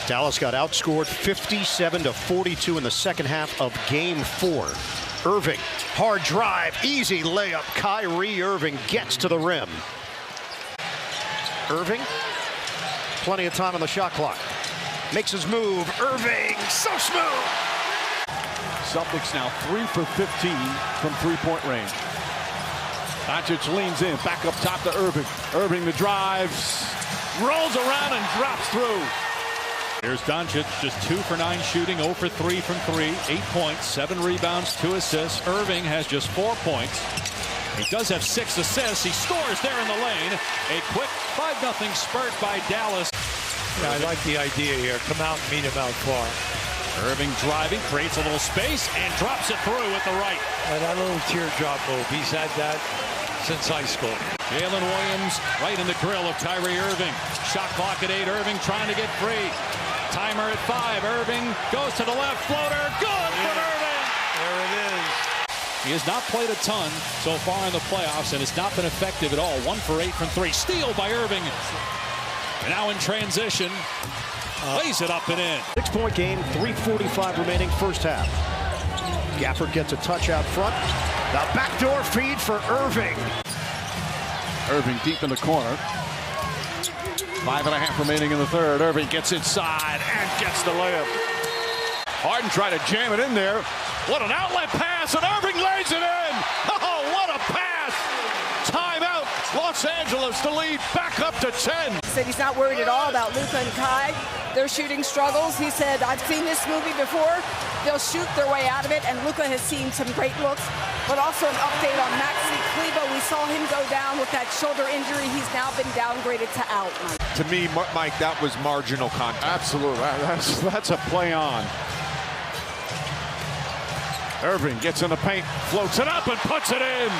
Dallas got outscored 57-42 in the second half of Game 4. Irving, hard drive, easy layup. Kyrie Irving gets to the rim. Irving, plenty of time on the shot clock. Makes his move. Irving, so smooth. Celtics now 3 for 15 from three-point range. Doncic leans in, back up top to Irving. Irving the drives, rolls around and drops through. Here's Doncic, just 2 for 9 shooting, 0 for 3 from 3, 8 points, 7 rebounds, 2 assists. Irving has just 4 points. He does have 6 assists. He scores there in the lane. A quick 5-0 spurt by Dallas. Yeah, I like the idea here. Come out and meet him out far. Irving driving, creates a little space, and drops it through with the right. And that little teardrop move, he's had that since high school. Jalen Williams right in the grill of Kyrie Irving. Shot clock at 8. Irving trying to get free. Timer at 5. Irving goes to the left. Floater. Good for Irving. There it is. He has not played a ton so far in the playoffs, and it's not been effective at all. 1 for 8 from 3. Steal by Irving. And now in transition. Lays it up and in. 6-point game, 3:45 remaining first half. Gafford gets a touch out front. The backdoor feed for Irving. Irving deep in the corner. 5.5 remaining in the third. Irving gets inside and gets the layup. Harden tried to jam it in there. What an outlet pass, and Irving lays it in. Oh, what a pass. Timeout. Los Angeles to lead back up to 10. He said he's not worried at all about Luka and Kai. Their shooting struggles. He said, I've seen this movie before. They'll shoot their way out of it, and Luka has seen some great looks. But also an update on Maxi Kleber. We saw him go down with that shoulder injury. He's now been downgraded to out. To me, Mike, that was marginal contact. Absolutely. That's a play on. Irving gets in the paint, floats it up, and puts it in.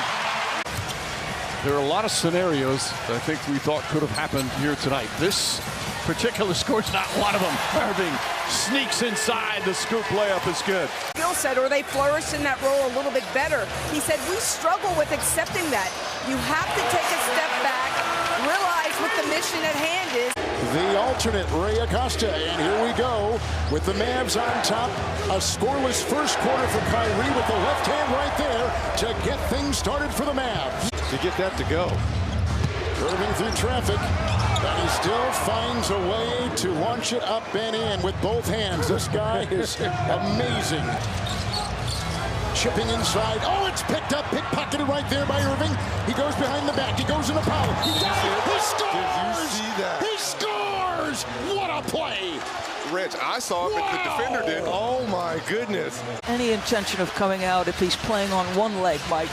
There are a lot of scenarios that I think we thought could have happened here tonight. This particular score is not one of them. Irving sneaks inside. The scoop layup is good. Bill said, or they flourished in that role a little bit better. He said, we struggle with accepting that. You have to take a step back, realize what the mission at hand is. The alternate, Ray Acosta, and here we go with the Mavs on top. A scoreless first quarter for Kyrie with the left hand right there to get things started for the Mavs. To get that to go. Irving through traffic, and he still finds a way to launch it up and in with both hands. This guy is amazing. Chipping inside. Oh, it's picked up, pickpocketed right there by Irving. He goes behind the back. He goes in the power. He does it. He scores. Did you see that? He scores. What a play. Rich, I saw it, but the defender did. Oh, my goodness. Any intention of coming out if he's playing on one leg, Mike?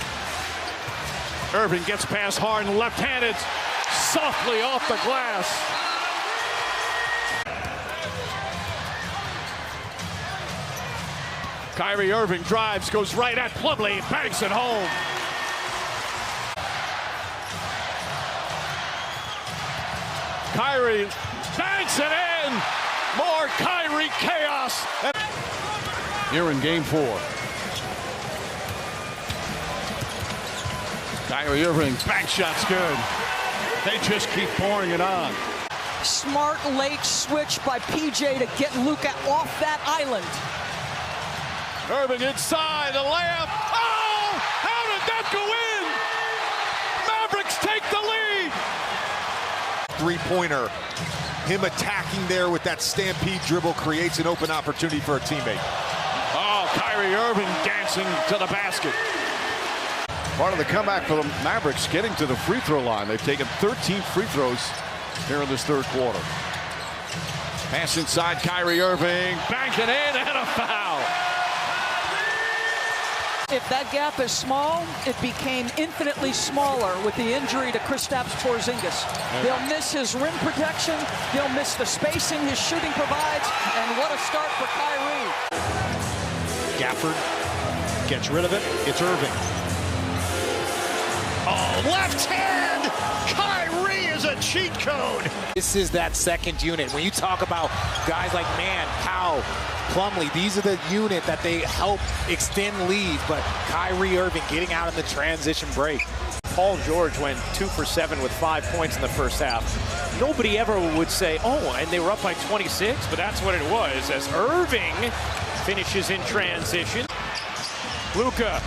Irving gets past Harden, left-handed, softly off the glass. Kyrie Irving drives, goes right at Plumlee, banks it home. Kyrie banks it in. More Kyrie chaos. Here in Game 4. Kyrie Irving, bank shot's good. They just keep pouring it on. Smart late switch by PJ to get Luka off that island. Irving inside, the layup. Oh, how did that go in? Mavericks take the lead. Three-pointer. Him attacking there with that stampede dribble creates an open opportunity for a teammate. Oh, Kyrie Irving dancing to the basket. Part of the comeback for the Mavericks getting to the free throw line. They've taken 13 free throws here in this third quarter. Pass inside, Kyrie Irving, bank it in, and a foul. If that gap is small, it became infinitely smaller with the injury to Kristaps Porzingis. They'll miss his rim protection. They'll miss the spacing his shooting provides. And what a start for Kyrie. Gafford gets rid of it. It's Irving. Oh, left hand! Kyrie is a cheat code! This is that second unit. When you talk about guys like Mann, Powell, Plumlee, these are the unit that they help extend leads, but Kyrie Irving getting out in the transition break. Paul George went 2 for 7 with 5 points in the first half. nobody ever would say, oh, and they were up by 26, but that's what it was as Irving finishes in transition. Luka,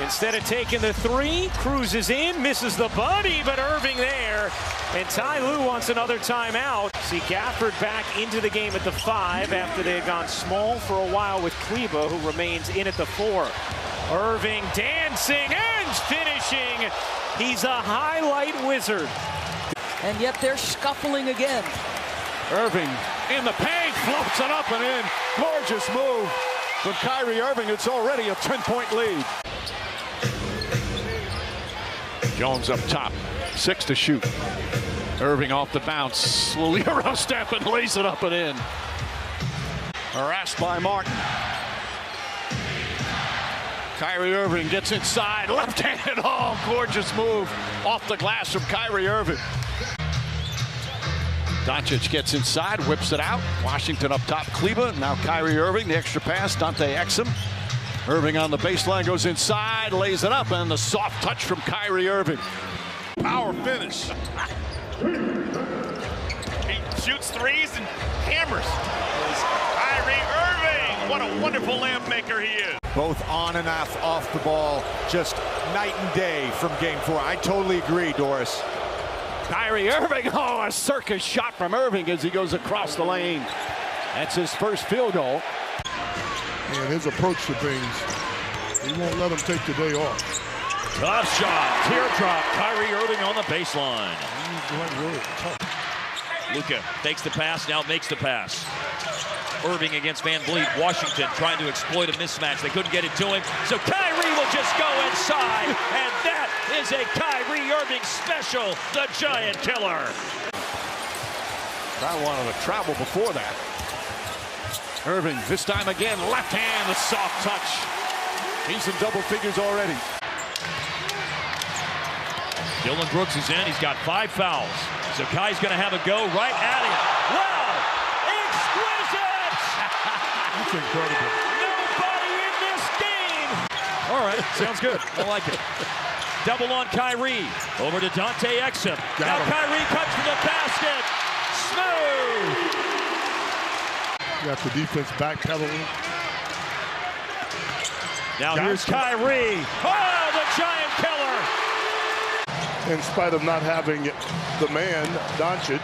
instead of taking the three, cruises in, misses the buddy, but Irving there. And Ty Lue wants another timeout. See Gafford back into the game at the 5 after they had gone small for a while with Kleba, who remains in at the 4. Irving dancing and finishing. He's a highlight wizard. And yet they're scuffling again. Irving in the paint, floats it up and in. Gorgeous move from Kyrie Irving. It's already a 10-point lead. Jones up top, 6 to shoot. Irving off the bounce, Euro step and lays it up and in. Harassed by Martin. Kyrie Irving gets inside, left-handed, oh, gorgeous move off the glass from Kyrie Irving. Doncic gets inside, whips it out. Washington up top, Kleba. Now Kyrie Irving, the extra pass, Dante Exum. Irving on the baseline, goes inside, lays it up, and the soft touch from Kyrie Irving. Power finish. He shoots threes and hammers. Kyrie Irving, what a wonderful lamp maker he is. Both on and off the ball, just night and day from game 4. I totally agree, Doris. Kyrie Irving, oh, a circus shot from Irving as he goes across the lane. That's his first field goal. And his approach to things, he won't let him take the day off. Tough shot, teardrop, Kyrie Irving on the baseline. Luka takes the pass, now makes the pass. Irving against Van Vliet. Washington trying to exploit a mismatch. They couldn't get it to him, so Kyrie will just go inside, and that is a Kyrie Irving special, the giant killer. I wanted to travel before that. Irving, this time again, left hand, the soft touch. He's in double figures already. Dylan Brooks is in, he's got 5 fouls. So Kai's gonna have a go right at him. Wow! Exquisite! That's incredible. Nobody in this game! All right, sounds good. I like it. Double on Kyrie. Over to Dante Exum. Now Kyrie cuts to the basket. Smooth! Got the defense backpedaling. Now here's Kyrie. Oh, the giant killer! In spite of not having the man, Doncic,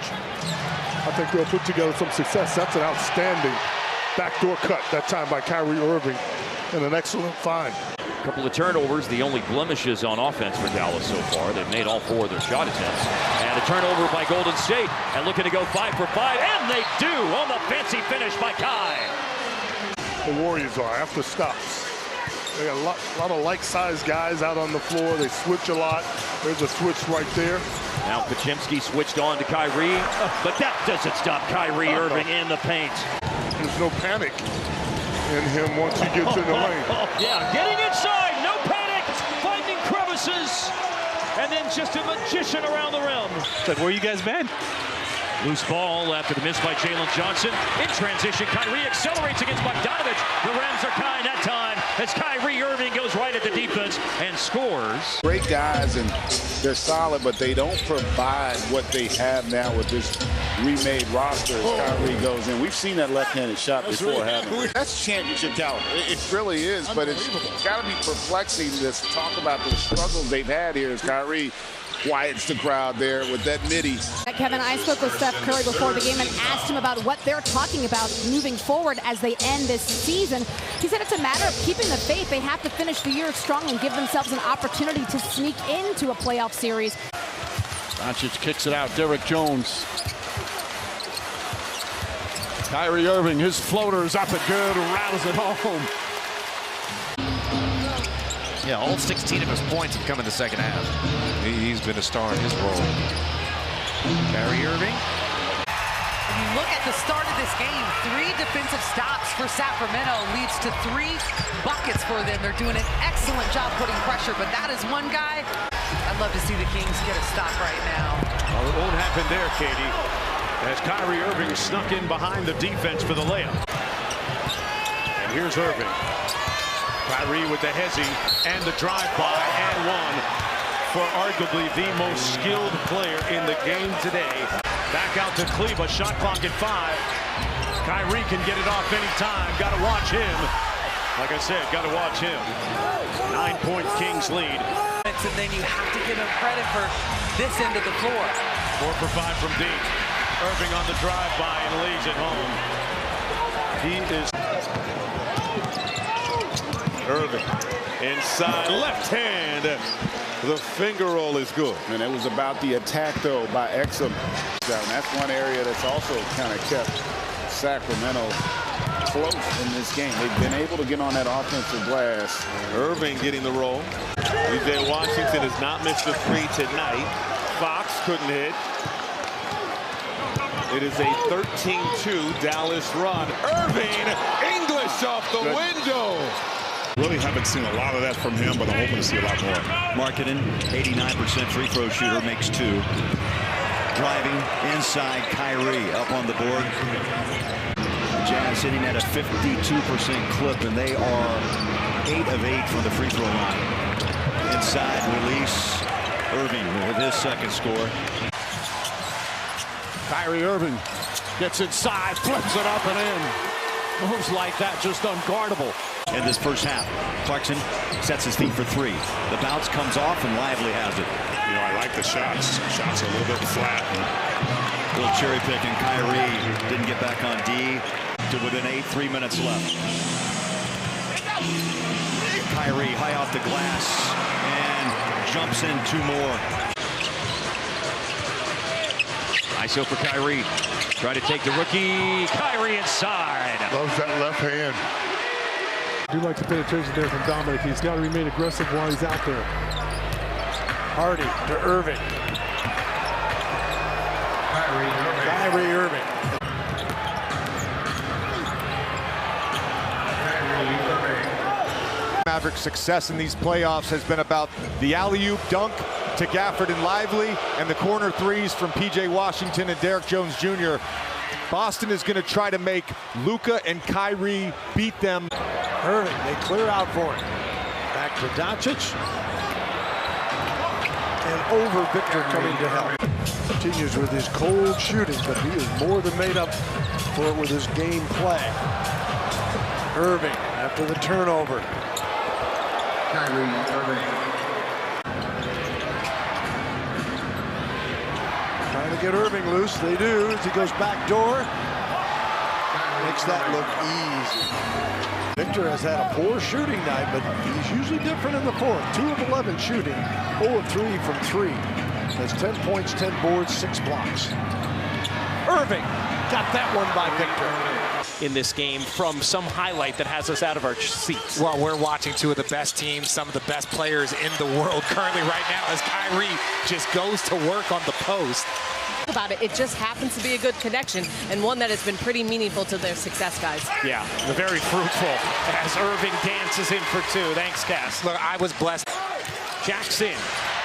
I think they'll put together some success. That's an outstanding backdoor cut that time by Kyrie Irving, and an excellent find. A couple of turnovers, the only blemishes on offense for Dallas so far. They've made all 4 of their shot attempts. And a turnover by Golden State, and looking to go 5 for 5, and they do on the fancy finish by Kai. The Warriors are after stops. They got a lot of like-sized guys out on the floor. They switch a lot. There's a switch right there. Now Kuczynski switched on to Kyrie, but that doesn't stop Kyrie Irving in the paint. There's no panic in him once he gets in the lane. Yeah, getting inside, no panic, finding crevices, and then just a magician around the rim. Like, where you guys been? Loose ball after the miss by Jalen Johnson. In transition, Kyrie accelerates against Bogdanovich. The Rams are kind that time as Kyrie Irving goes right at the defense and scores. Great guys, and they're solid, but they don't provide what they have now with this remade roster as Kyrie goes in. We've seen that left-handed shot before, haven't we? That's championship talent. It really is, but it's got to be perplexing to talk about the struggles they've had here as Kyrie quiets the crowd there with that midi. Kevin, I spoke with Steph Curry before the game and asked him about what they're talking about moving forward as they end this season. He said it's a matter of keeping the faith. They have to finish the year strong and give themselves an opportunity to sneak into a playoff series. Doncic kicks it out. Derrick Jones. Kyrie Irving, his floater is up and good, rattles it home. Yeah, all 16 of his points have come in the second half. He's been a star in his role. Kyrie Irving. When you look at the start of this game, 3 defensive stops for Sacramento leads to 3 buckets for them. They're doing an excellent job putting pressure, but that is one guy I'd love to see the Kings get a stop right now. Well, it won't happen there, Katie, as Kyrie Irving snuck in behind the defense for the layup. And here's Irving. Kyrie with the hezzy and the drive-by and one. for arguably the most skilled player in the game today. Back out to Kleba, shot clock at 5. Kyrie can get it off anytime. Got to watch him. Like I said, got to watch him. 9-point Kings lead. And then you have to give him credit for this end of the floor. 4 for 5 from deep. Irving on the drive-by and leaves it home. He is Irving inside left hand. The finger roll is good. And it was about the attack, though, by Exum. That's one area that's also kind of kept Sacramento close in this game. They've been able to get on that offensive glass. Irving getting the roll. DJ Washington has not missed a 3 tonight. Fox couldn't hit. It is a 13-2 Dallas run. Irving, English off the window. Really haven't seen a lot of that from him, but I'm hoping to see a lot more. Marketing, 89% free throw shooter, makes 2. Driving inside, Kyrie up on the board. Jazz sitting at a 52% clip, and they are 8 of 8 from the free throw line. Inside release, Irving with his second score. Kyrie Irving gets inside, flips it up and in. Moves like that, just unguardable. In this first half, Clarkson sets his feet for 3. The bounce comes off and Lively has it. You know, I like the shots. Shots are a little bit flat. A little cherry picking. Kyrie didn't get back on D to within 8, 3 minutes left. Kyrie high off the glass and jumps in 2 more. ISO for Kyrie. Try to take the rookie. Kyrie inside. Loves that left hand. I do like to pay attention there from Dominic. He's got to remain aggressive while he's out there. Hardy to Irving. Kyrie Irving. Mavericks' success in these playoffs has been about the alley-oop dunk to Gafford and Lively and the corner threes from P.J. Washington and Derrick Jones Jr. Boston is going to try to make Luka and Kyrie beat them. Irving, they clear out for him. Back to Doncic. And over Victor coming to help. Continues with his cold shooting, but he is more than made up for it with his game play. Irving after the turnover. Kyrie Irving. Trying to get Irving loose. They do as he goes back door. Makes that look easy. Victor has had a poor shooting night, but he's usually different in the fourth. 2 of 11 shooting, 0 of 3 from 3. Has 10 points, 10 boards, 6 blocks. Irving got that one by Victor. In this game from some highlight that has us out of our seats. Well, we're watching 2 of the best teams, some of the best players in the world currently right now as Kyrie just goes to work on the post. About it just happens to be a good connection and one that has been pretty meaningful to their success, guys. Yeah, very fruitful as Irving dances in for 2. Thanks, Cass. Look, I was blessed. Jackson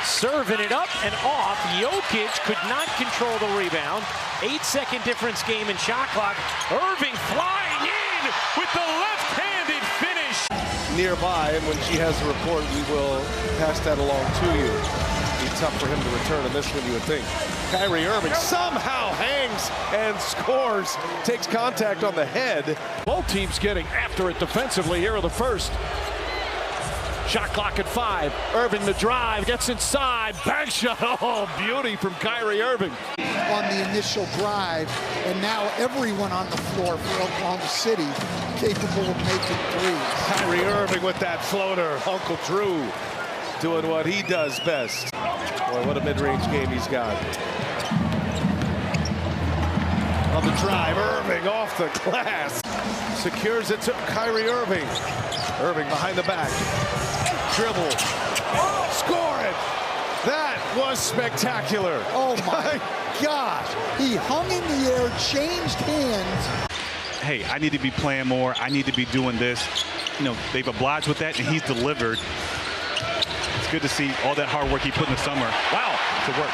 serving it up and off. Jokic could not control the rebound. 8-second difference game in shot clock. Irving flying in with the left-handed finish. Nearby, and when she has the report, we will pass that along to you. It'd be tough for him to return on this one, you would think. Kyrie Irving somehow hangs and scores, takes contact on the head. Both teams getting after it defensively here in the first. Shot clock at 5. Irving the drive, gets inside, bank shot. Oh, beauty from Kyrie Irving. On the initial drive, and now everyone on the floor for Oklahoma City capable of making threes. Kyrie Irving with that floater. Uncle Drew doing what he does best. Boy, what a mid-range game he's got. On the drive, Irving off the glass. Secures it to Kyrie Irving. Irving behind the back. Dribble. Score it. That was spectacular. Oh my gosh. He hung in the air, changed hands. Hey, I need to be playing more. I need to be doing this. You know, they've obliged with that, and he's delivered. It's good to see all that hard work he put in the summer. Wow, to work.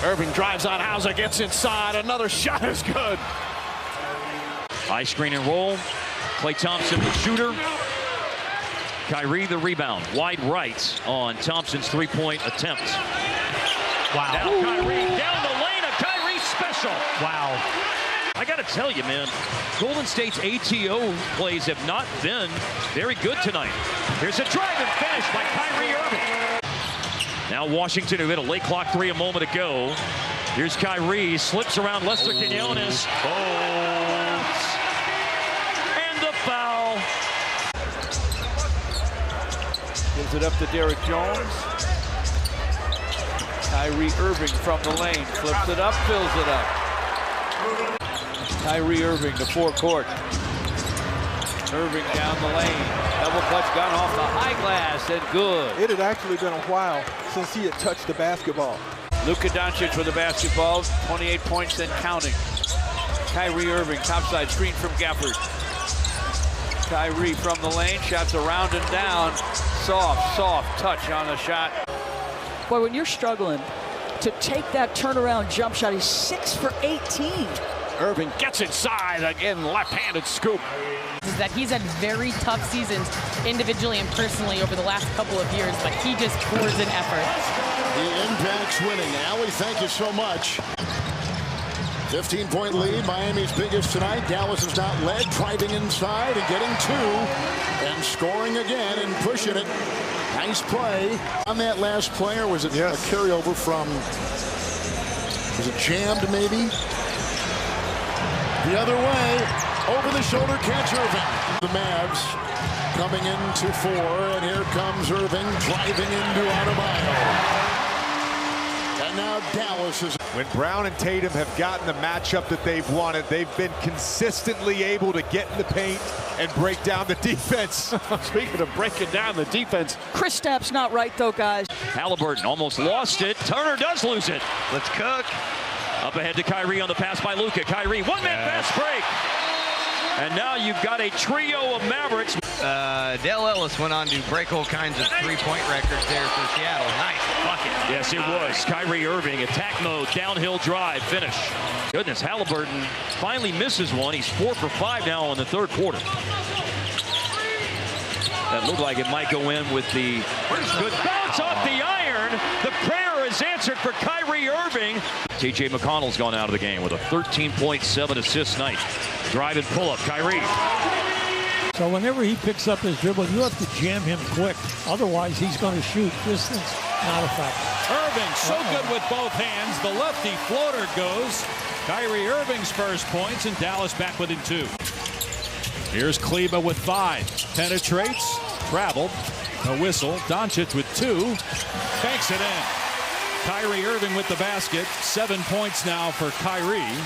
Irving drives on Hauser, gets inside. Another shot is good. High screen and roll. Klay Thompson, the shooter. Kyrie the rebound. Wide right on Thompson's three-point attempt. Wow. Now Kyrie down the lane. A Kyrie special. Wow. I got to tell you, man, Golden State's ATO plays have not been very good tonight. Here's a drive and finish by Kyrie Irving. Now Washington, who hit a late clock three a moment ago. Here's Kyrie, slips around Lester Quinones. And the foul. Gives it up to Derrick Jones. Kyrie Irving from the lane, flips it up, fills it up. Kyrie Irving to forecourt. Irving down the lane. Double clutch gun off the high glass and good. It had actually been a while since he had touched the basketball. Luka Doncic with the basketball, 28 points and counting. Kyrie Irving, topside screen from Gafford. Kyrie from the lane, shots around and down. Soft touch on the shot. Boy, when you're struggling to take that turnaround jump shot, he's 6 for 18. Irving gets inside, again, left-handed scoop. Is that he's had very tough seasons individually and personally over the last couple of years, but he just pours in effort. He impacts winning. Allie, thank you so much. 15-point lead, Miami's biggest tonight. Dallas has not led, driving inside and getting two, and scoring again and pushing it. Nice play on that last player. Was it a carryover from, was it jammed maybe? The other way, over the shoulder catch Irving. The Mavs coming into 4, and here comes Irving driving into Adebayo. And now Dallas is. When Brown and Tatum have gotten the matchup that they've wanted, they've been consistently able to get in the paint and break down the defense. Speaking of breaking down the defense. Kristaps not right, though, guys. Halliburton almost lost it. Turner does lose it. Let's cook. Up ahead to Kyrie on the pass by Luka. Kyrie, one-man fast break. And now you've got a trio of Mavericks. Dale Ellis went on to break all kinds of three-point records there for Seattle. Nice bucket. Yes, it was. Kyrie Irving, attack mode, downhill drive, finish. Goodness, Halliburton finally misses one. He's 4 for 5 now in the third quarter. That looked like it might go in with the good bounce off the iron. The prayer is answered for Kyrie Irving. T.J. McConnell's gone out of the game with a 13.7 assist night. Drive and pull up, Kyrie. So whenever he picks up his dribble, you have to jam him quick. Otherwise, he's going to shoot. Distance, not a factor. Irving so good with both hands. The lefty floater goes. Kyrie Irving's first points, and Dallas back within 2. Here's Kleba with 5. Penetrates, traveled, a whistle. Doncic with 2. Banks it in. Kyrie Irving with the basket. 7 points now for Kyrie.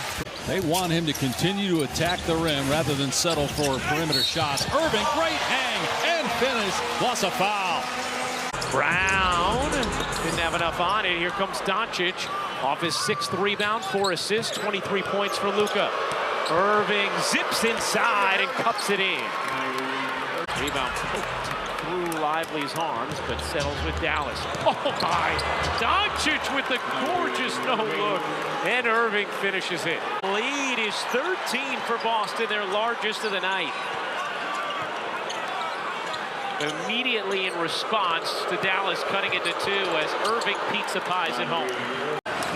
They want him to continue to attack the rim rather than settle for perimeter shots. Irving, great hang and finish. Plus a foul. Brown didn't have enough on it. Here comes Doncic off his 6th rebound, 4 assists, 23 points for Luka. Irving zips inside and cups it in. Rebound through Lively's arms, but settles with Dallas. Oh my! Doncic with the gorgeous no-look, and Irving finishes it. Lead is 13 for Boston, their largest of the night. Immediately in response to Dallas cutting it to 2 as Irving pizza pies at home.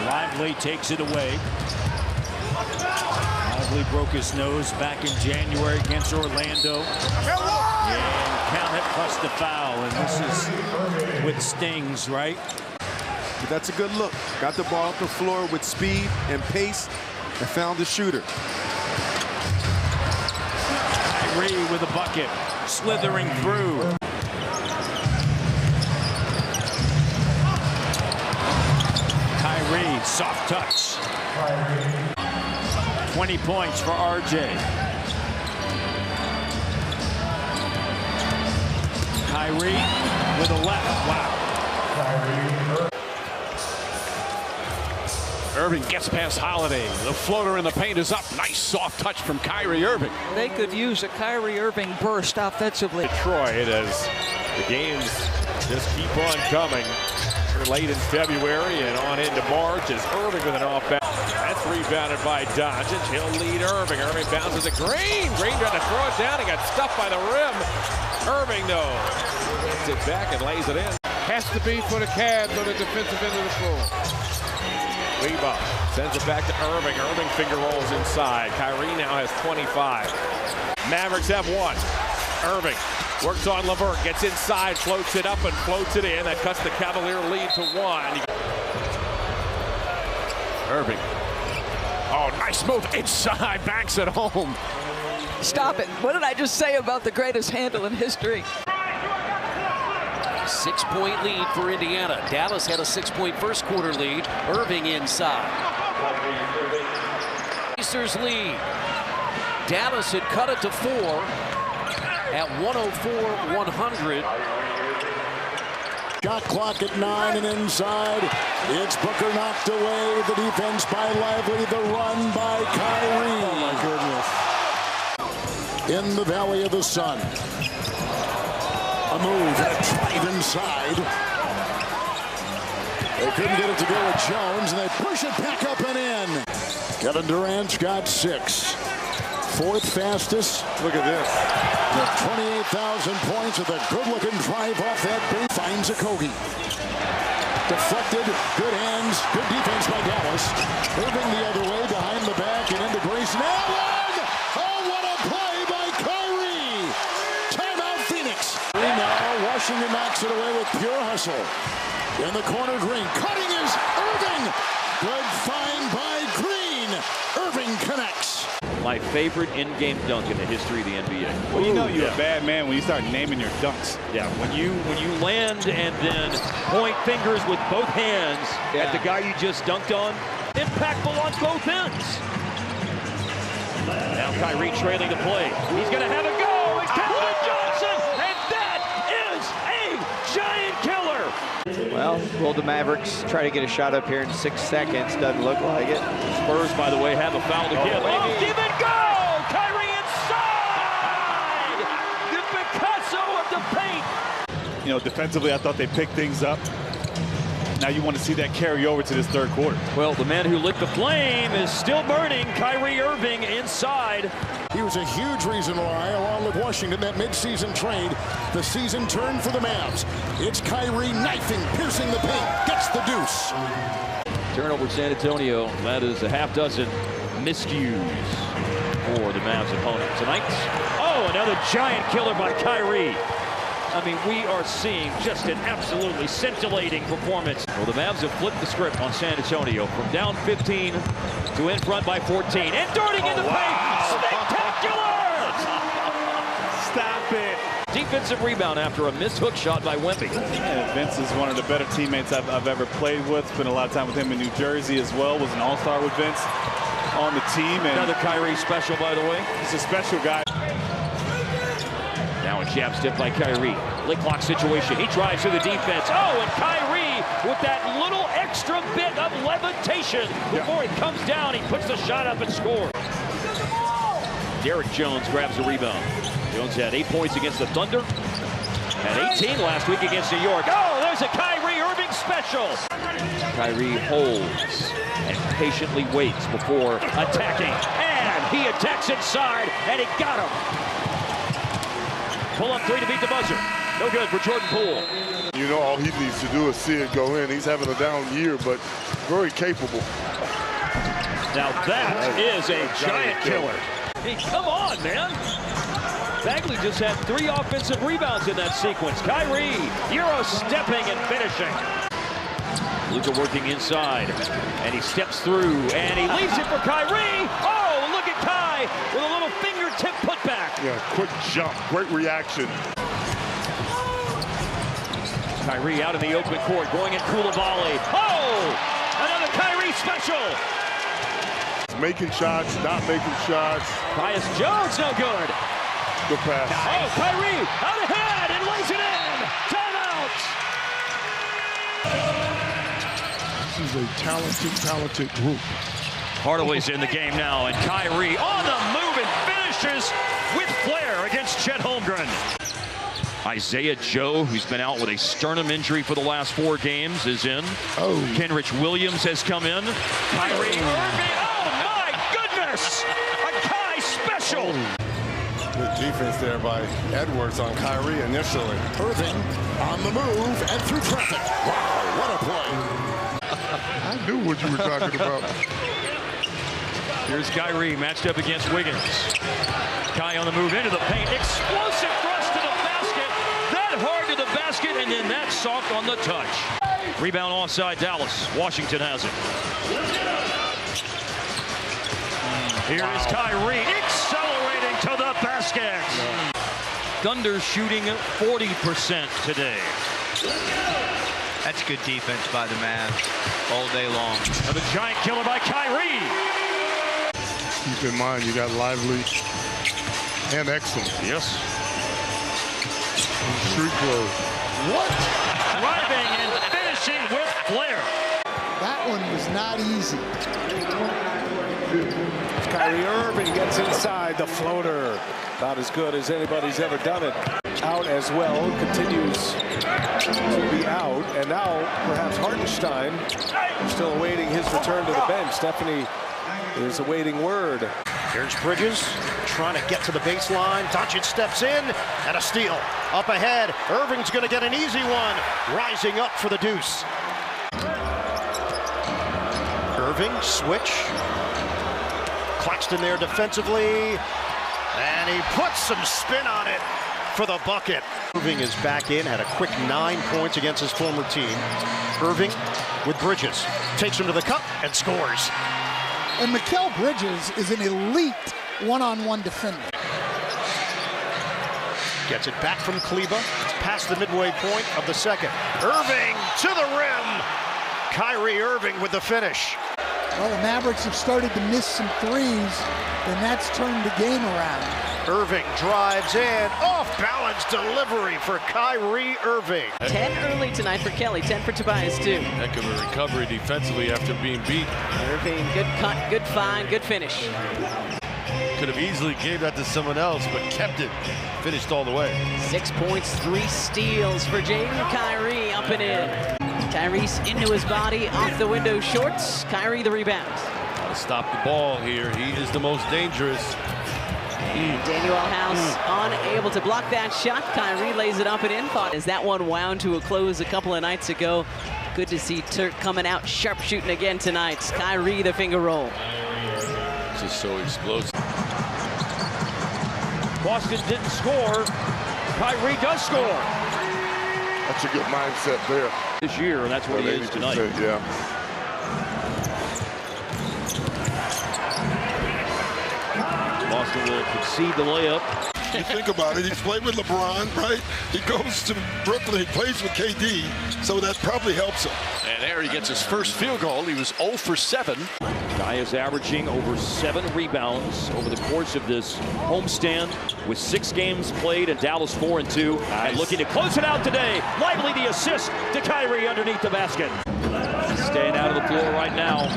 Lively takes it away. Lively broke his nose back in January against Orlando. And count it plus the foul, and this is with stings, right? But that's a good look. Got the ball off the floor with speed and pace and found the shooter. Kyrie with a bucket, slithering through. Kyrie, soft touch. 20 points for RJ. Kyrie with a left. Wow. Irving gets past Holiday. The floater in the paint is up. Nice soft touch from Kyrie Irving. They could use a Kyrie Irving burst offensively. Detroit as the games just keep on coming. Late in February and on into March as Irving with an off-bounce. That's rebounded by Doncic. He'll lead Irving. Irving bounces to Green. Green tried to throw it down. He got stuffed by the rim. Irving, though, gets it back and lays it in. Has to be for the Cavs on the defensive end of the floor. Rebound, sends it back to Irving. Irving finger rolls inside. Kyrie now has 25. Mavericks have one. Irving works on LeVert, gets inside, floats it up and floats it in. That cuts the Cavalier lead to 1. Irving. Oh, nice move inside, banks it home. Stop it. What did I just say about the greatest handle in history? 6-point lead for Indiana. Dallas had a 6-point first quarter lead. Irving inside. Pacers lead. Dallas had cut it to 4 at 104-100. Shot clock at 9 and inside. It's Booker knocked away. The defense by Lively. The run by Kyrie. Oh my goodness. In the Valley of the Sun. A move and a drive inside. They couldn't get it to go with Jones, and they push it back up and in. Kevin Durant's got 6. 4th fastest. Look at this. With 28,000 points with a good-looking drive off that bench. Finds a Kogi. Deflected. Good hands. Good defense by Dallas. Irving the other way behind the back and into Grayson Allen. Oh, what a play by Kyrie. Timeout Phoenix. Now Washington knocks it away with pure hustle. In the corner, Green. Cutting is Irving. Good find by Green. Irving connects. My favorite in-game dunk in the history of the NBA. Well, you know you're a bad man when you start naming your dunks. Yeah, when you land and then point fingers with both hands at the guy you just dunked on, impactful on both ends. Now Kyrie trailing the play. He's going to have a go. It's Kevin Johnson, and that is a giant killer. Well, will the Mavericks try to get a shot up here in 6 seconds? Doesn't look like it. Spurs, by the way, have a foul to give. Oh, give and go! Kyrie inside! The Picasso of the paint! You know, defensively, I thought they picked things up. Now you want to see that carry over to this third quarter. Well, the man who lit the flame is still burning. Kyrie Irving inside. He was a huge reason why, along with Washington, that midseason trade, the season turned for the Mavs. It's Kyrie knifing, piercing the paint, gets the deuce. Turnover San Antonio. That is a half dozen miscues for the Mavs opponent tonight. Oh, another giant killer by Kyrie. I mean, we are seeing just an absolutely scintillating performance. Well, the Mavs have flipped the script on San Antonio from down 15 to in front by 14. And darting into paint. Spectacular! Stop it. Defensive rebound after a missed hook shot by Wemby. Yeah, Vince is one of the better teammates I've ever played with. Spent a lot of time with him in New Jersey as well. Was an all-star with Vince on the team. And another Kyrie special, by the way. He's a special guy. Now a jab step by Kyrie. Late clock situation. He drives to the defense. Oh, and Kyrie with that little extra bit of levitation. Before he comes down, he puts the shot up and scores. Derek Jones grabs the rebound. Jones had 8 points against the Thunder. Had 18 last week against New York. Oh, there's a Kyrie Irving special. Kyrie holds and patiently waits before attacking. And he attacks inside, and he got him. Pull-up three to beat the buzzer. No good for Jordan Poole. You know, all he needs to do is see it go in. He's having a down year, but very capable. Now that is a giant killer. Hey, come on, man. Bagley just had 3 offensive rebounds in that sequence. Kyrie, Euro stepping and finishing. Luka working inside, and he steps through, and he leaves it for Kyrie. Oh, look at Kai with a little fingertip putback. Yeah, quick jump, great reaction. Kyrie out in the open court, going in Koulibaly. Oh, another Kyrie special. Making shots, not making shots. Tyus Jones, no good. Good pass. Oh, Kyrie out ahead and lays it in. Timeout. This is a talented group. Hardaway's in the game now, and Kyrie on the move and finishes with flair against Chet Holmgren. Isaiah Joe, who's been out with a sternum injury for the last 4 games, is in. Oh. Kenrich Williams has come in. Kyrie Irving, oh my goodness! A Kai special! Good defense there by Edwards on Kyrie initially. Irving on the move and through traffic. Wow, what a play. I knew what you were talking about. Here's Kyrie matched up against Wiggins. Kai on the move into the paint. Explosive thrust to the basket. That hard to the basket, and then that soft on the touch. Rebound offside Dallas. Washington has it. Here is Kyrie accelerating to the basket. Thunder shooting 40% today. That's good defense by the Mavs all day long. And the giant killer by Kyrie. Keep in mind, you got Lively and excellent. Yes. Street clothes. What? Driving and finishing with flair. That one was not easy. Kyrie Irving gets inside the floater. About as good as anybody's ever done it. Out as well, continues to be out. And now perhaps Hartenstein still awaiting his return to the bench. Stephanie is awaiting word. Here's Bridges trying to get to the baseline. Doncic steps in and a steal. Up ahead, Irving's going to get an easy one. Rising up for the deuce. Irving, switch. Claxton there defensively. And he puts some spin on it for the bucket. Irving is back in, had a quick 9 points against his former team. Irving with Bridges. Takes him to the cup and scores. And Mikal Bridges is an elite one-on-one defender. Gets it back from Kleba. It's past the midway point of the second. Irving to the rim. Kyrie Irving with the finish. Well, the Mavericks have started to miss some threes, and that's turned the game around. Irving drives in. Off-balance delivery for Kyrie Irving. 10 early tonight for Kelly, 10 for Tobias, too. Heck of a recovery defensively after being beat. Irving, good cut, good find, good finish. Could have easily gave that to someone else, but kept it. Finished all the way. 6 points, 3 steals for Jaden Kyrie up and in. Kyrie's into his body, off the window shorts. Kyrie the rebound. Gotta stop the ball here. He is the most dangerous. Daniel House unable to block that shot. Kyrie lays it up and in. Thought as that one wound to a close a couple of nights ago. Good to see Turk coming out sharpshooting again tonight. Kyrie the finger roll. Just so explosive. Boston didn't score. Kyrie does score. That's a good mindset there. This year, and that's what he is tonight. Yeah. Boston will concede the layup. You think about it, he's played with LeBron, right? He goes to Brooklyn, he plays with KD, so that probably helps him. And there he gets his first field goal. He was 0 for 7. Guy is averaging over 7 rebounds over the course of this homestand with 6 games played and Dallas 4-2. Nice. And looking to close it out today. Lively the assist to Kyrie underneath the basket. Staying out of the floor right now.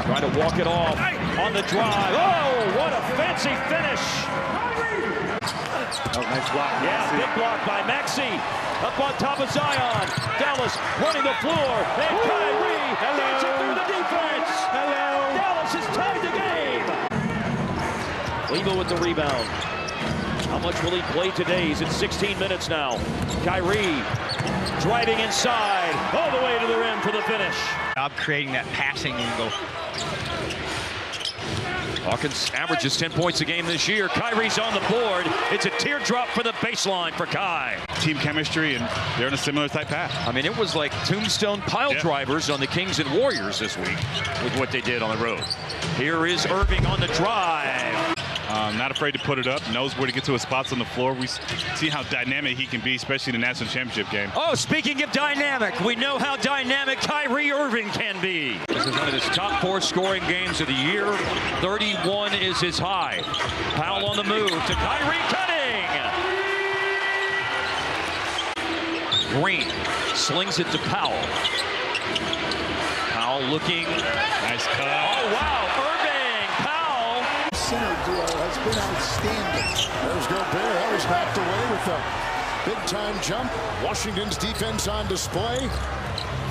Trying to walk it off on the drive. Oh, what a fancy finish. Oh, nice block. Yeah, big block by Maxey. Up on top of Zion. Dallas running the floor. And Kyrie dancing through the defense. Hello. Dallas has tied the game. Kleba with the rebound. How much will he play today? He's at 16 minutes now. Kyrie driving inside. All the way to the rim for the finish. Job creating that passing angle. Hawkins averages 10 points a game this year. Kyrie's on the board. It's a teardrop for the baseline for Kai. Team chemistry, and they're in a similar type path. I mean, it was like tombstone pile drivers on the Kings and Warriors this week with what they did on the road. Here is Irving on the drive. Not afraid to put it up, knows where to get to his spots on the floor. We see how dynamic he can be, especially in the national championship game. Oh, speaking of dynamic, we know how dynamic Kyrie Irving can be. This is one of his top 4 scoring games of the year. 31 is his high. Powell on the move to Kyrie cutting. Green slings it to Powell. Powell looking. Nice cut. Oh, wow. Irving, Powell. Center duo has been outstanding. There's Gobert. That was knocked away with a big-time jump. Washington's defense on display.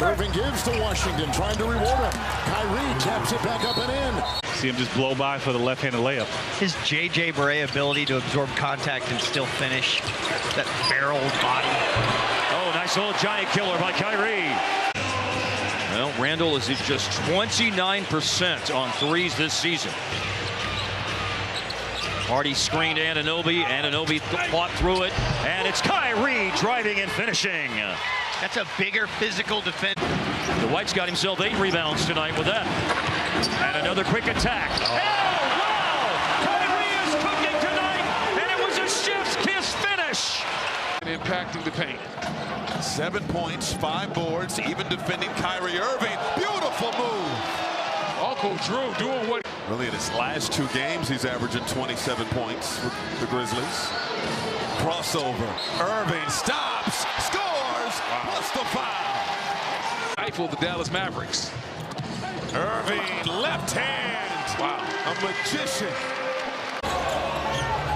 Irving gives to Washington, trying to reward him. Kyrie taps it back up and in. See him just blow by for the left-handed layup. His J.J. Barea ability to absorb contact and still finish. That barreled body. Oh, nice little giant killer by Kyrie. Well, Randall is at just 29% on threes this season. Hardy screened Anunoby. Anunoby fought through it. And it's Kyrie driving and finishing. That's a bigger physical defense. The White's got himself 8 rebounds tonight with that. And another quick attack. Oh, wow! Kyrie is cooking tonight, and it was a chef's kiss finish. Impacting the paint. 7 points, 5 boards, even defending Kyrie Irving. Beautiful move. Uncle Drew doing what? Really, in his last 2 games, he's averaging 27 points with the Grizzlies. Crossover. Irving stops, scores, plus the foul. Rifle the Dallas Mavericks. Irving, left hand. Wow. A magician.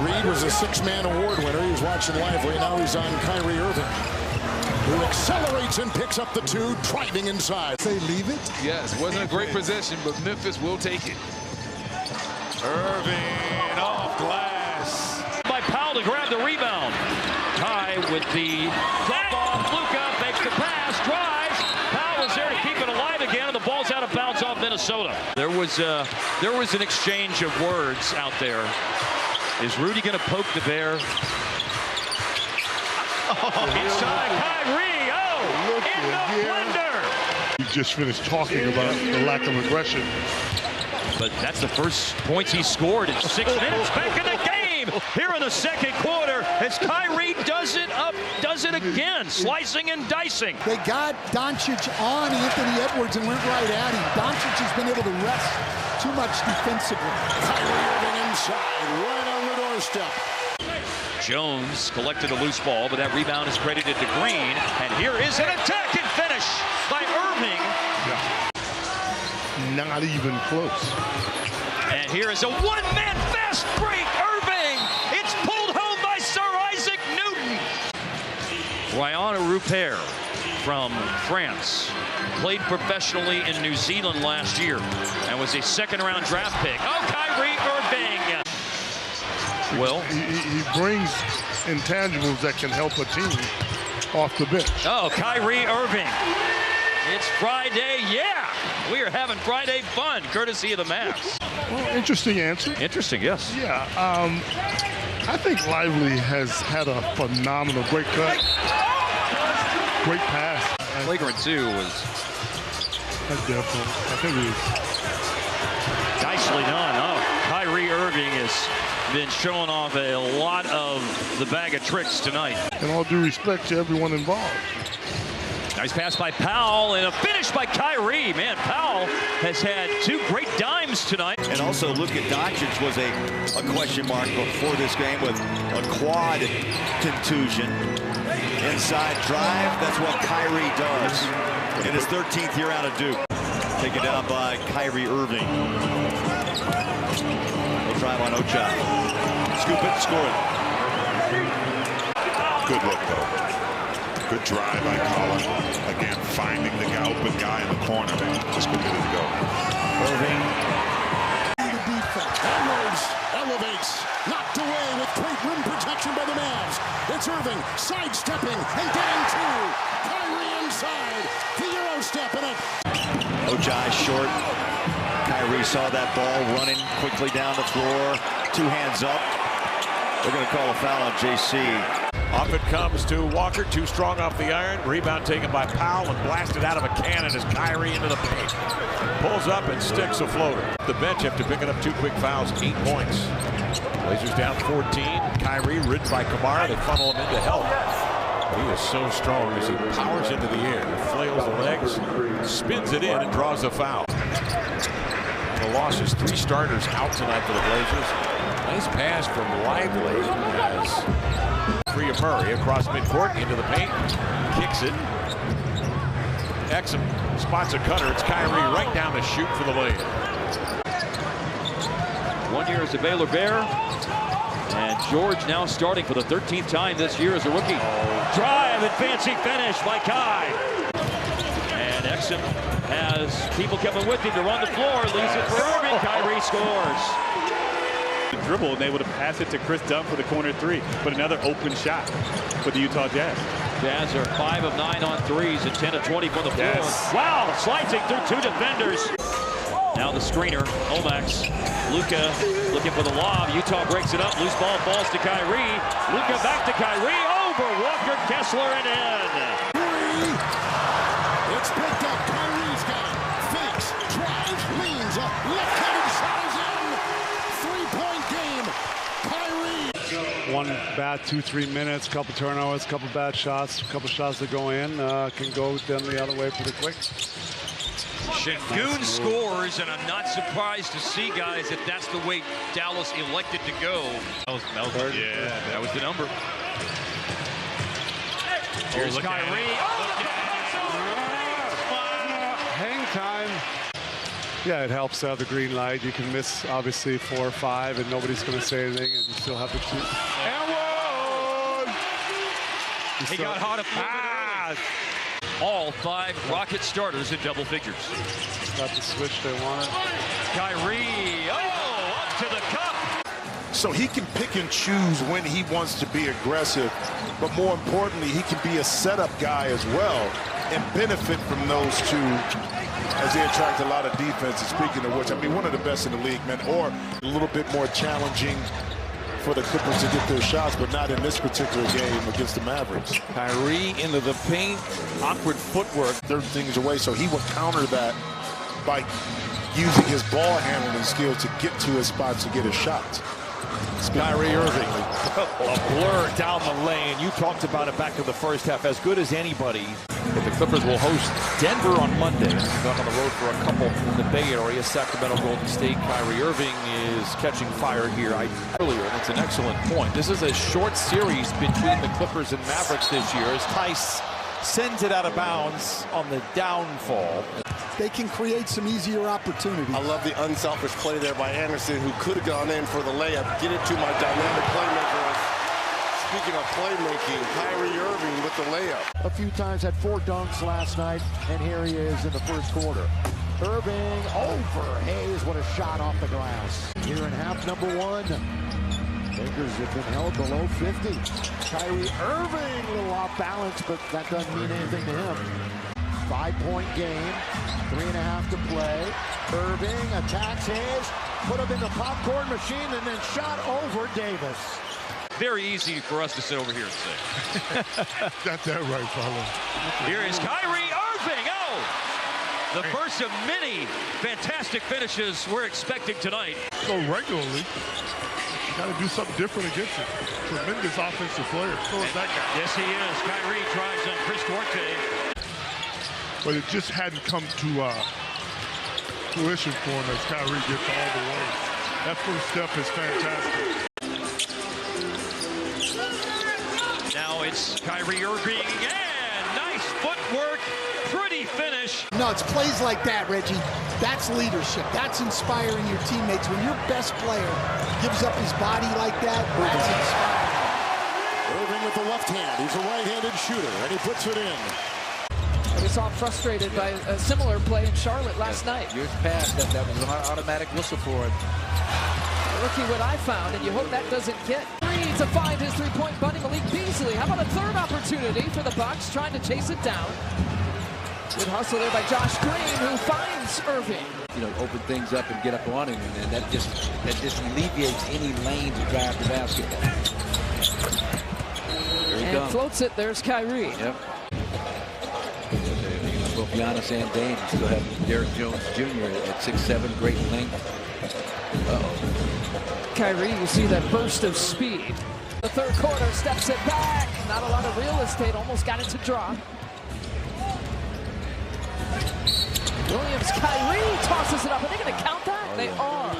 Reed was a 6-man award winner. He was watching live right now. He's on Kyrie Irving, who accelerates and picks up the 2, driving inside. They leave it? Yes, wasn't a great possession, but Memphis will take it. Irving off glass. By Powell to grab the rebound. Kai with the drop off. Luka makes the pass, drives. Powell is there to keep it alive again, and the ball's out of bounds off Minnesota. There was an exchange of words out there. Is Rudy going to poke the bear? Inside Kyrie. Oh, in the blender. You just finished talking about the lack of aggression. But that's the first points he scored in 6 minutes. Back in the game here in the second quarter as Kyrie does it again, slicing and dicing. They got Doncic on Anthony Edwards and went right at him. Doncic has been able to rest too much defensively. Kyrie Irving inside, right on the doorstep. Jones collected a loose ball, but that rebound is credited to Green. And here is an attack and finish by Irving. Not even close. And here is a one-man fast break. Irving. It's pulled home by Sir Isaac Newton. Ryan Rupert from France. Played professionally in New Zealand last year and was a second-round draft pick. Oh, Kyrie Irving. Well, he brings intangibles that can help a team off the bench. Oh, Kyrie Irving. It's Friday, yeah. We are having Friday fun, courtesy of the Mavs. Well, interesting answer. Interesting, yes. Yeah, I think Lively has had a phenomenal, great cut, great pass. Flagrant 2 was... That's definitely, I think it was. Nicely done. Oh, Kyrie Irving has been showing off a lot of the bag of tricks tonight. And all due respect to everyone involved. Nice pass by Powell and a finish by Kyrie. Man, Powell has had 2 great dimes tonight. And also Luka Doncic was a question mark before this game with a quad contusion. Inside drive, that's what Kyrie does. In his 13th year out of Duke. Taken down by Kyrie Irving. He'll drive on Ochai. Scoop it, score it. Good look, though. Good drive by Collin. Again, finding the open guy in the corner. Just good to go. Irving. The defense. Edwards elevates. Knocked away with great rim protection by the Mavs. It's Irving sidestepping and getting 2. Kyrie inside. The Euro step in it. Ochai short. Kyrie saw that ball running quickly down the floor. 2 hands up. They're going to call a foul on JC. Off it comes to Walker, too strong off the iron. Rebound taken by Powell and blasted out of a cannon as Kyrie into the paint. Pulls up and sticks a floater. The bench after picking up 2 quick fouls, 8 points. Blazers down 14. Kyrie ridden by Kamara. They funnel him into help. He is so strong as he powers into the air, flails the legs, spins it in, and draws a foul. The loss is 3 starters out tonight for the Blazers. Nice pass from Lively as Free of Murray across midcourt into the paint, kicks it. Exum spots a cutter. It's Kyrie right down to shoot for the lead. 1 year as a Baylor Bear. And George now starting for the 13th time this year as a rookie. Drive and fancy finish by Kai. And Exum him as people coming with him to run the floor. Leaves it for Irving. Kyrie scores. The dribble and able to pass it to Chris Dunn for the corner three, but another open shot for the Utah Jazz. Jazz are 5 of 9 on threes and 10 of 20 from the floor. Yes. Wow, slicing through 2 defenders. Now the screener, Omax. Luka looking for the lob. Utah breaks it up. Loose ball falls to Kyrie. Luka back to Kyrie. Over Walker Kessler and in. It's picked up. Kyrie's got it. Fakes, drives, leans up. Left-handed shot is in. 3-point game. Kyrie. One bad 2-3 minutes, couple turnovers, couple bad shots, couple shots that go in, can go then the other way pretty quick. Şengün scores, and I'm not surprised to see, guys, that that's the way Dallas elected to go. That was the number. Here's Kyrie. Hang time. Yeah, it helps to have the green light. You can miss, obviously, 4 or 5, and nobody's going to say anything, and you still have to shoot. And one! He got hot up. All 5 Rocket starters in double figures. Got the switch they wanted. Kyrie, up to the cup. So he can pick and choose when he wants to be aggressive, but more importantly, he can be a setup guy as well and benefit from those two as they attract a lot of defense. And speaking of which, I mean, one of the best in the league, man, or a little bit more challenging for the Clippers to get their shots, but not in this particular game against the Mavericks. Kyrie into the paint. Awkward footwork. Third things away, so he will counter that by using his ball handling skills to get to his spots to get his shots. Kyrie Irving, a blur down the lane. You talked about it back in the first half, as good as anybody. But the Clippers will host Denver on Monday. Gone on the road for a couple in the Bay Area. Sacramento, Golden State. Kyrie Irving is catching fire here earlier, and it's an excellent point. This is a short series between the Clippers and Mavericks this year as Tice sends it out of bounds on the downfall. They can create some easier opportunities. I love the unselfish play there by Anderson, who could have gone in for the layup. Get it to my dynamic playmaker. Speaking of playmaking, Kyrie Irving with the layup. A few times had 4 dunks last night, and here he is in the first quarter. Irving over Hayes. What a shot off the glass. Here in half number 1. Lakers have been held below 50. Kyrie Irving, a little off balance, but that doesn't mean anything to him. 5-point game, 3.5 to play. Irving attacks Hayes, put him in the popcorn machine, and then shot over Davis. Very easy for us to sit over here and say. Got that right, fella. Here is Kyrie Irving. The first of many fantastic finishes we're expecting tonight. So regularly, got to do something different against him. Tremendous offensive player. So is that guy. Yes, he is. Kyrie tries on Chris Duarte. But it just hadn't come to fruition for him as Kyrie gets all the way. That first step is fantastic. Now it's Kyrie Irving again. Nice footwork. Pretty finish. No, it's plays like that, Reggie. That's leadership. That's inspiring your teammates. When your best player gives up his body like that, that's inspiring. Irving with the left hand. He's a right-handed shooter, and he puts it in. We saw frustrated by a similar play in Charlotte last night. Years past, that was an automatic whistle for him. Looky what I found, and you hope that doesn't get. To find his three-point buddy Malik Beasley. How about a third opportunity for the Bucks, trying to chase it down. Good hustle there by Josh Green, who finds Irving. You know, open things up and get up on him, and that just alleviates any lane to drive the basketball. Here he comes. Floats it. There's Kyrie. Yep. Both Giannis and Dame still have Derrick Jones Jr. at 6'7", great length. Uh-oh. Kyrie, you see that burst of speed. The third quarter, steps it back. Not a lot of real estate, almost got it to drop. Williams, Kyrie tosses it up. Are they going to count that? They are.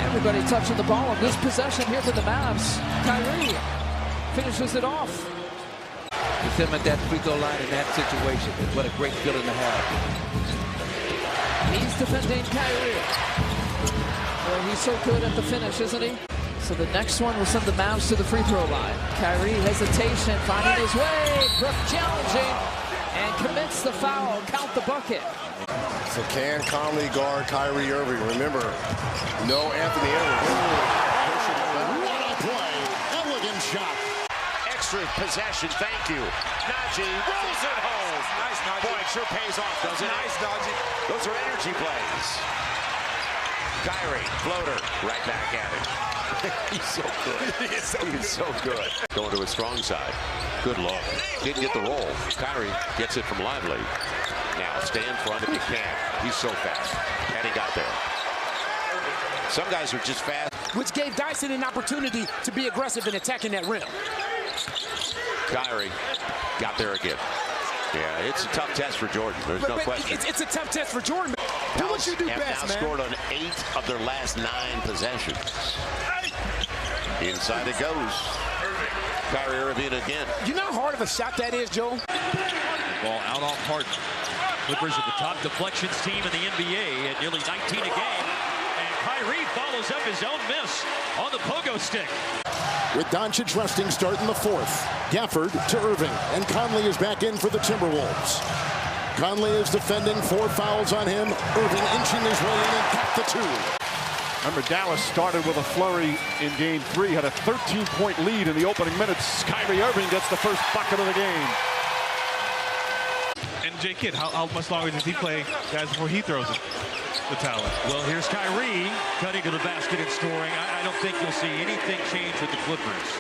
Everybody touching the ball on this possession here for the Mavs. Kyrie finishes it off. With him at that free throw line in that situation, what a great feeling to have. He's defending Kyrie. Well, he's so good at the finish, isn't he? So the next one will send the Mavs to the free throw line. Kyrie hesitation, finding his way. Brook challenging and commits the foul. Count the bucket. So can Conley guard Kyrie Irving? Remember, no Anthony Edwards. What a play. Elegant shot. Extra possession, thank you. Najee rolls it home. Nice, Najee. Boy, it sure pays off, doesn't it? Nice, Najee. Those are energy plays. Kyrie, floater, right back at it. He's so good. He's so good. Going to his strong side. Good look. Didn't get the roll. Kyrie gets it from Lively. Now stay in front if you can. He's so fast. And he got there. Some guys are just fast. Which gave Dyson an opportunity to be aggressive in attacking that rim. Kyrie got there again. Yeah, it's a tough test for Jordan. There's no question. It's a tough test for Jordan. Do what you do best, man. Scored on 8 of their last 9 possessions. Inside it goes. Kyrie Irving again. You know how hard of a shot that is, Joe? Ball out off Harden. Clippers are the top deflections team in the NBA at nearly 19 a game. And Kyrie follows up his own miss on the pogo stick. With Doncic resting, start in the fourth. Gafford to Irving, and Conley is back in for the Timberwolves. Conley is defending, 4 fouls on him. Irving inching his way in and got the 2. Remember, Dallas started with a flurry in Game 3, had a 13-point lead in the opening minutes. Kyrie Irving gets the first bucket of the game. And J. Kidd, how much longer does he play, guys, before he throws the towel? Well, here's Kyrie cutting to the basket and scoring. I don't think you'll see anything change with the Clippers.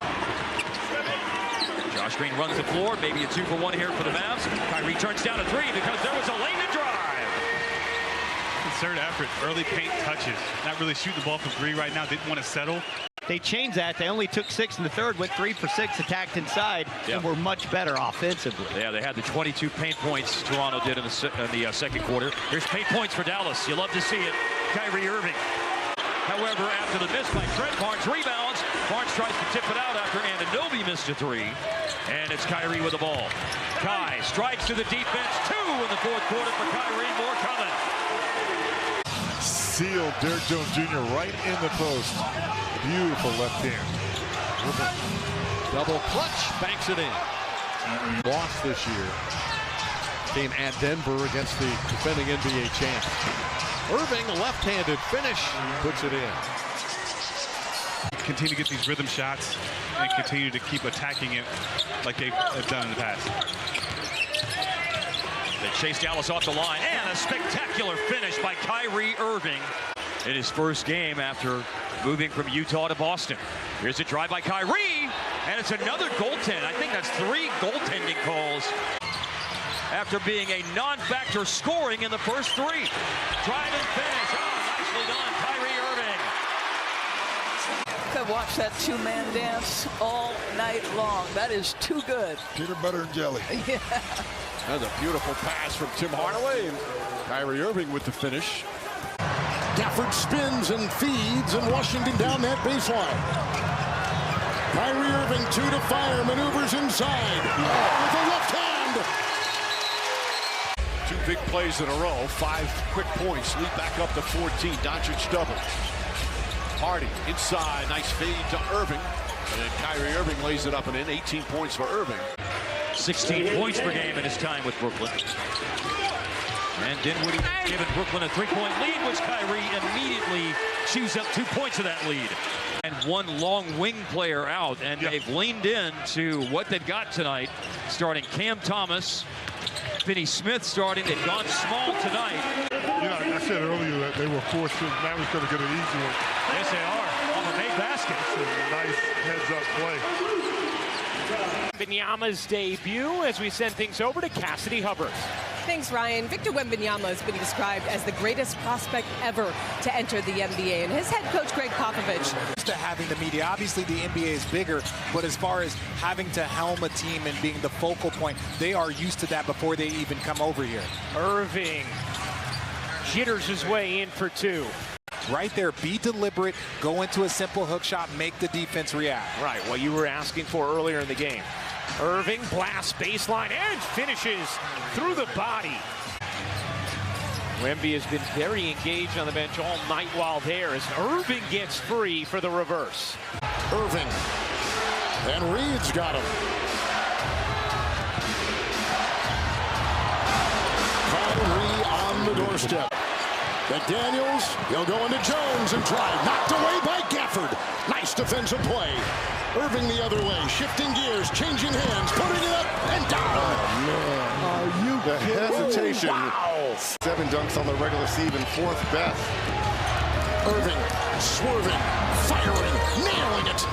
Josh Green runs the floor, maybe a 2-for-1 here for the Mavs. Kyrie turns down a 3 because there was a lane to drive. Concerted effort, early paint touches. Not really shooting the ball from 3 right now, didn't want to settle. They changed that. They only took 6 in the third, went 3 for 6, attacked inside, and were much better offensively. Yeah, they had the 22 paint points Toronto did in the second quarter. Here's paint points for Dallas. You love to see it. Kyrie Irving. However, after the miss by Trent, Barnes rebounds. Barnes tries to tip it out after Anunoby missed a 3. And it's Kyrie with the ball. Kai strikes to the defense. 2 in the fourth quarter for Kyrie. More coming. Sealed Derrick Jones Jr. right in the post. Beautiful left hand. Double clutch, banks it in. Lost this year. Game at Denver against the defending NBA champs. Irving, a left-handed finish, puts it in. Continue to get these rhythm shots and continue to keep attacking it like they've done in the past. They chase Dallas off the line, and a spectacular finish by Kyrie Irving in his first game after moving from Utah to Boston. Here's a drive by Kyrie, and it's another goaltend. I think that's 3 goaltending calls after being a non-factor scoring in the first 3. Drive and finish. Oh, nicely done, Kyrie Irving. Could watch that 2-man dance all night long. That is too good. Peanut butter and jelly. Yeah. That's a beautiful pass from Tim Hardaway. And Kyrie Irving with the finish. Gafford spins and feeds, and Washington down that baseline. Kyrie Irving 2 to fire, maneuvers inside with a left hand. 2 big plays in a row, 5 quick points, lead back up to 14. Doncic double. Hardy inside, nice feed to Irving, and Kyrie Irving lays it up and in. 18 points for Irving. 16 points per game in his time with Brooklyn. And Dinwiddie giving Brooklyn a 3-point lead, which Kyrie immediately chews up 2 points of that lead. And 1 long wing player out, and they've leaned in to what they've got tonight, starting Cam Thomas, Finney Smith starting. They've gone small tonight. You know, I said earlier that they were forced to. Now he's going to get an easy one. Yes, they are. On the made basket. It's a nice heads-up play. Wembanyama's debut as we send things over to Cassidy Hubbard. Thanks, Ryan. Victor Wembanyama has been described as the greatest prospect ever to enter the NBA, and his head coach, Greg Popovich. To having the media, obviously the NBA is bigger, but as far as having to helm a team and being the focal point, they are used to that before they even come over here. Irving jitters his way in for 2. Right there, be deliberate, go into a simple hook shot, make the defense react. Right, what you were asking for earlier in the game. Irving blasts baseline and finishes through the body. Wemby has been very engaged on the bench all night while there as Irving gets free for the reverse. Irving. And Reed's got him. Kyrie on the doorstep. McDaniels, he'll go into Jones and drive. Knocked away by Gafford. Nice defensive play. Irving the other way, shifting gears, changing hands, putting it up and down. Oh, man. Are you the hesitation. Wow. 7 dunks on the regular season, 4th best. Irving swerving, firing, nailing it.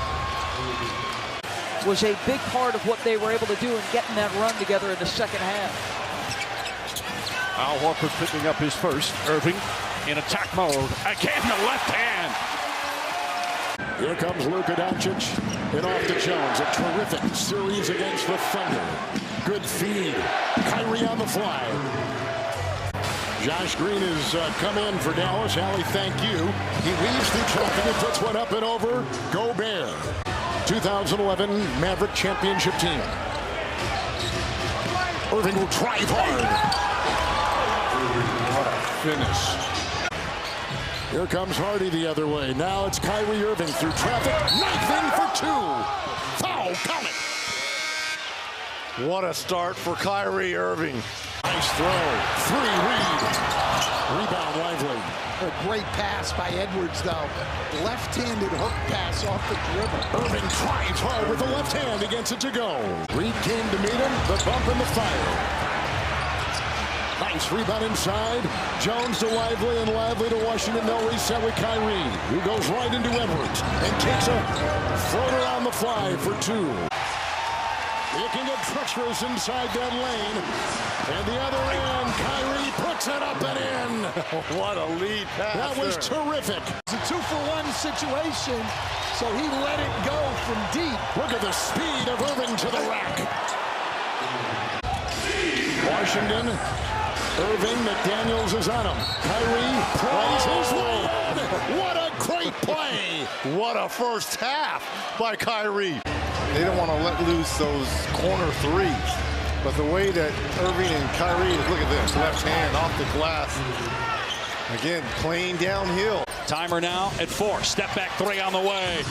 Was a big part of what they were able to do in getting that run together in the second half. Al Horford picking up his first. Irving in attack mode. Again, the left hand. Here comes Luka Doncic and off to Jones. A terrific series against the Thunder. Good feed. Kyrie on the fly. Josh Green has come in for Dallas. Allie, thank you. He weaves through traffic and puts one up and over. Go Bear. 2011 Maverick championship team. Irving will drive hard. What a finish. Here comes Hardy the other way. Now it's Kyrie Irving through traffic. Knifing for 2. Foul coming. What a start for Kyrie Irving. Nice throw. 3 Reed. Rebound Lively. A great pass by Edwards, though. Left-handed hook pass off the dribble. Irving drives hard with the left hand and gets it to go. Reed came to meet him. The bump and the fire. Nice rebound inside. Jones to Lively and Lively to Washington. They'll reset with Kyrie, who goes right into Edwards and takes a floater on the fly for 2. Looking at treacherous inside that lane. And the other end, Kyrie puts it up and in. What a lead pass. That was terrific. It's a 2-for-1 situation, so he let it go from deep. Look at the speed of Irving to the rack. Washington. Irving, McDaniels is on him. Kyrie plays his way. What a great play. What a first half by Kyrie. They don't want to let loose those corner threes. But the way that Irving and Kyrie, look at this, left hand off the glass. Again, playing downhill. Timer now at 4. Step back 3 on the way.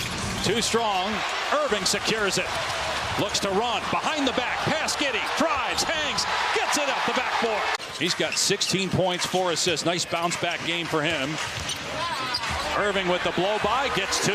Too strong. Irving secures it. Looks to run. Behind the back. Pass Giddey. Drives. Hangs. Gets it up the backboard. He's got 16 points, 4 assists. Nice bounce back game for him. Irving with the blow by. Gets 2.